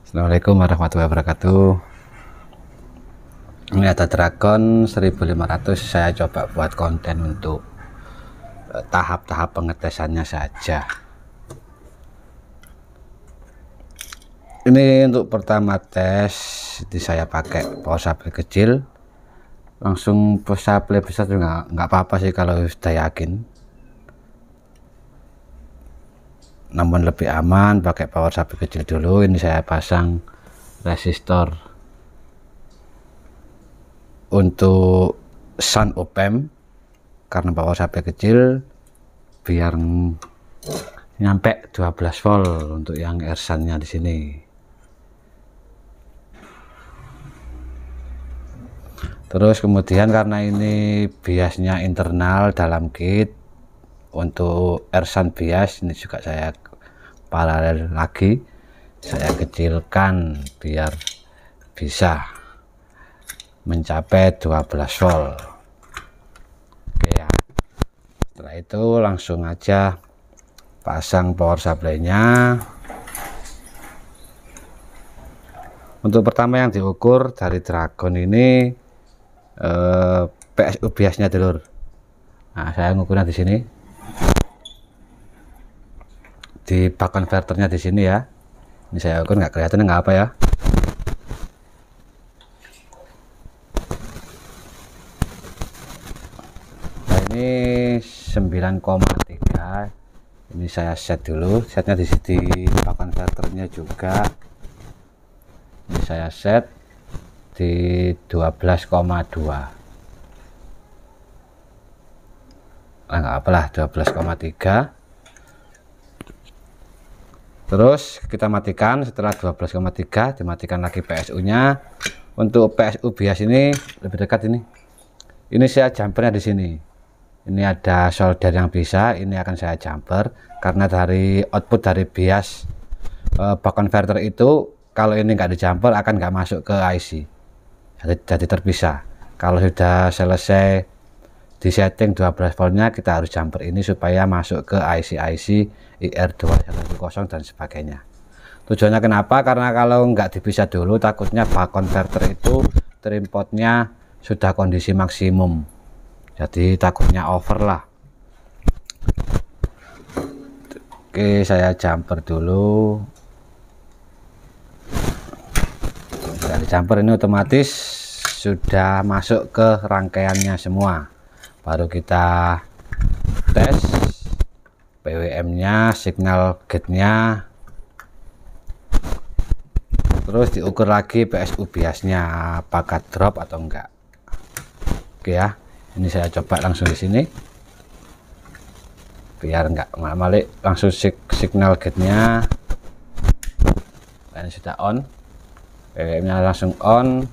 Assalamualaikum warahmatullahi wabarakatuh. Ini ada Dragon 1500. Saya coba buat konten untuk tahap-tahap pengetesannya saja. Ini untuk pertama tes, jadi saya pakai power supply kecil, langsung power supply besar juga nggak apa-apa sih kalau sudah yakin. Namun lebih aman pakai power supply kecil dulu. Ini saya pasang resistor untuk sound op-amp karena power supply kecil biar nyampe 12 volt untuk yang ersannya di sini. Terus kemudian karena ini biasnya internal dalam kit, untuk ersan bias ini juga saya paralel lagi, saya kecilkan biar bisa mencapai 12 volt. Oke ya, setelah itu langsung aja pasang power supply nya. Untuk pertama yang diukur dari Dragon ini PSU biasnya dulur. Nah, saya ngukurnya di sini, di bak konverternya di sini ya. Ini saya ukur, nggak kelihatan nggak apa ya. Nah, ini 9,3. Ini saya set dulu, setnya di bak konverternya juga. Ini saya set di 12,2. Nggak apalah, 12,3. Terus kita matikan. Setelah 12,3 dimatikan lagi PSU nya. Untuk PSU bias ini lebih dekat ini saya jumpernya di sini. Ini ada solder yang bisa, ini akan saya jumper karena dari output dari bias bak converter itu, kalau ini nggak di jumper akan nggak masuk ke IC, jadi terpisah. Kalau sudah selesai di setting 12 voltnya, kita harus jumper ini supaya masuk ke IC IR2110 dan sebagainya. Tujuannya kenapa? Karena kalau nggak dipisah dulu, takutnya bak converter itu trimpotnya sudah kondisi maksimum, jadi takutnya over lah. Oke, saya jumper dulu. Dari jumper ini otomatis sudah masuk ke rangkaiannya semua. Baru kita tes PWM nya, signal gate nya, terus diukur lagi PSU biasnya apakah drop atau enggak. Oke ya, ini saya coba langsung di sini biar enggak malik, langsung signal gate nya. Ini sudah on, PWM nya langsung on,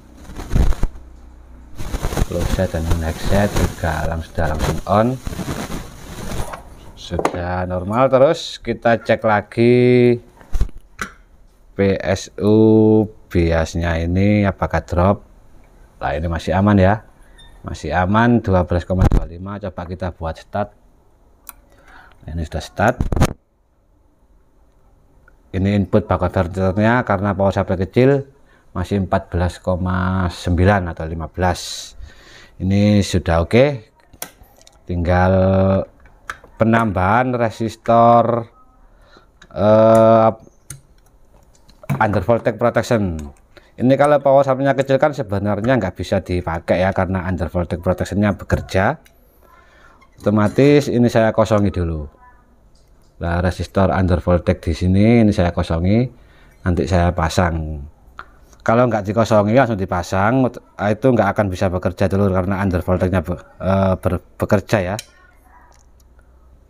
set dan headset juga sudah langsung on, sudah normal. Terus kita cek lagi PSU biasnya ini apakah drop. Nah, ini masih aman ya, masih aman 12,25. Coba kita buat start. Nah, ini sudah start. Ini input bak converternya karena power supply kecil masih 14,9 atau 15. Ini sudah oke. Tinggal penambahan resistor under voltage protection. Ini kalau power supply nya kecil kan sebenarnya nggak bisa dipakai ya, karena under voltage protection nya bekerja otomatis. Ini saya kosongi dulu. Nah, resistor under voltage di sini ini saya kosongi, nanti saya pasang. Kalau nggak dikosongi langsung dipasang, itu nggak akan bisa bekerja dulu karena under voltage nya bekerja ya,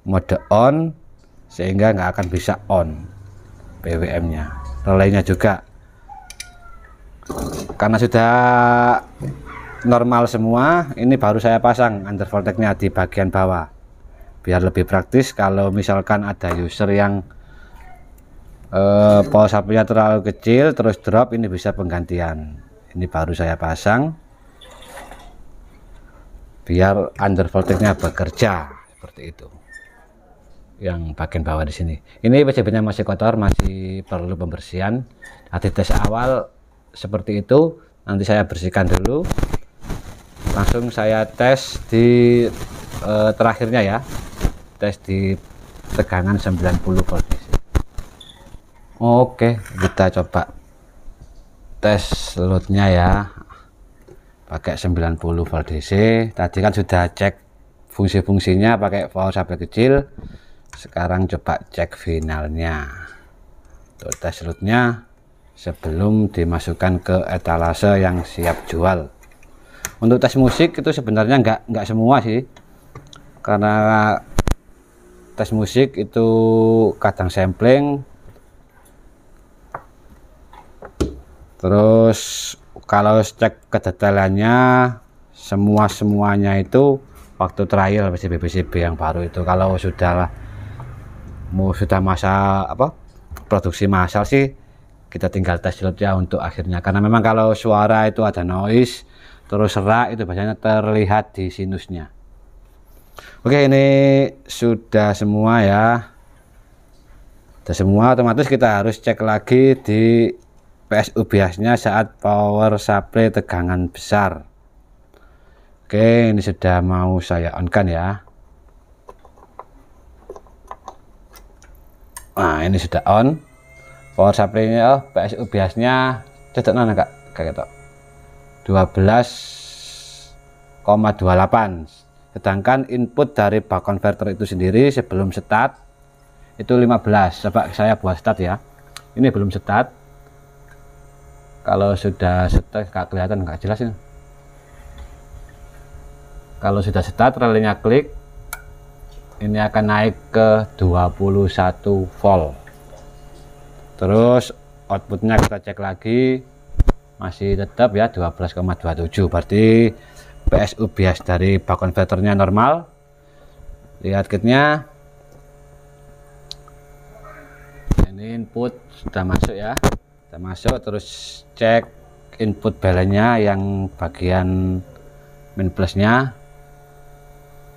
mode on, sehingga nggak akan bisa on PWM nya. Relaynya juga karena sudah normal semua, ini baru saya pasang under voltage nya di bagian bawah biar lebih praktis. Kalau misalkan ada user yang power supply nya terlalu kecil terus drop, ini bisa penggantian. Ini baru saya pasang biar under voltage nya bekerja seperti itu. yang bagian bawah di sini. Ini PCB-nya masih kotor, masih perlu pembersihan. Nanti tes awal seperti itu, nanti saya bersihkan dulu. Langsung saya tes di terakhirnya ya, tes di tegangan 90 volt DC. Oke, kita coba tes loadnya ya, pakai 90 volt DC. Tadi kan sudah cek fungsi-fungsinya pakai power supply kecil. Sekarang coba cek finalnya. Tuh, tes loadnya sebelum dimasukkan ke etalase yang siap jual. Untuk tes musik itu sebenarnya nggak semua sih, karena tes musik itu kadang sampling. Terus kalau cek kedetailannya semuanya itu waktu trial PCB yang baru itu. Kalau sudah masa produksi massal sih, kita tinggal tes loadnya untuk akhirnya, karena memang kalau suara itu ada noise terus serak itu biasanya terlihat di sinusnya. Oke, ini sudah semua ya, sudah semua. Otomatis kita harus cek lagi di PSU biasnya saat power supply tegangan besar. Oke, ini sudah mau saya on kan ya. Nah, ini sudah on power supply-nya. PSU biasnya cocok mana kak? Kayak gitu 12,28, sedangkan input dari buck converter itu sendiri sebelum start itu 15. Coba saya buat start ya, ini belum start. Kalau sudah start nggak kelihatan, nggak jelas ini. Kalau sudah start, relenya klik, ini akan naik ke 21 volt. Terus outputnya kita cek lagi, masih tetap ya 12,27. Berarti PSU bias dari buck converternya normal. Lihat kitnya, ini input sudah masuk ya, sudah masuk. Terus cek input balance-nya yang bagian min plusnya,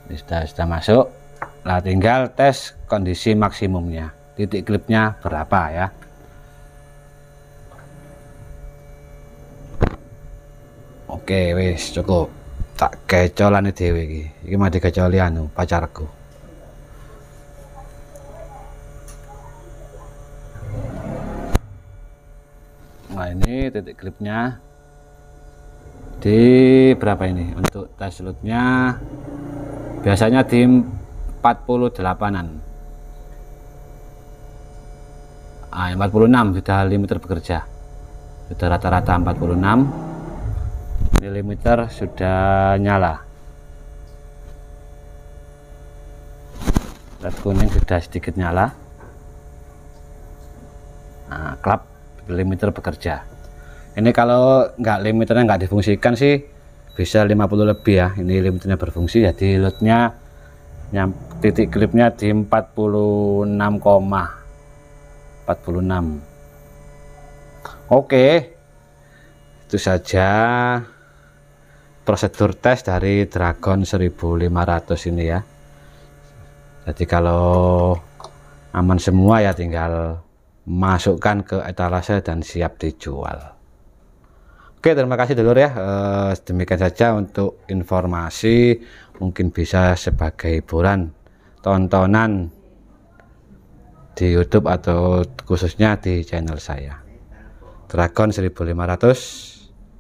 ini sudah masuk. Nah, tinggal tes kondisi maksimumnya, titik klipnya berapa ya. Oke, wis cukup. Tak kecolan dhewe iki mah dikecoli anu pacarku. Nah, ini titik klipnya di berapa ini. Untuk tes loadnya biasanya di 48an. 46 sudah limiter bekerja, sudah rata-rata 46 mm sudah nyala. LED kuning sudah sedikit nyala. Nah, klap limiter bekerja. Ini kalau limiternya nggak difungsikan sih bisa 50 lebih ya. Ini limiternya berfungsi, jadi loadnya titik klipnya di 46,46. Oke, itu saja prosedur tes dari Dragon 1500 ini ya. Jadi kalau aman semua ya, tinggal masukkan ke etalase dan siap dijual. Oke, terima kasih dulur ya. Demikian saja untuk informasi, mungkin bisa sebagai hiburan tontonan di YouTube atau khususnya di channel saya Dragon 1500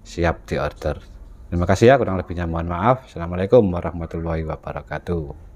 siap diorder. Terima kasih ya, kurang lebihnya mohon maaf. Assalamualaikum warahmatullahi wabarakatuh.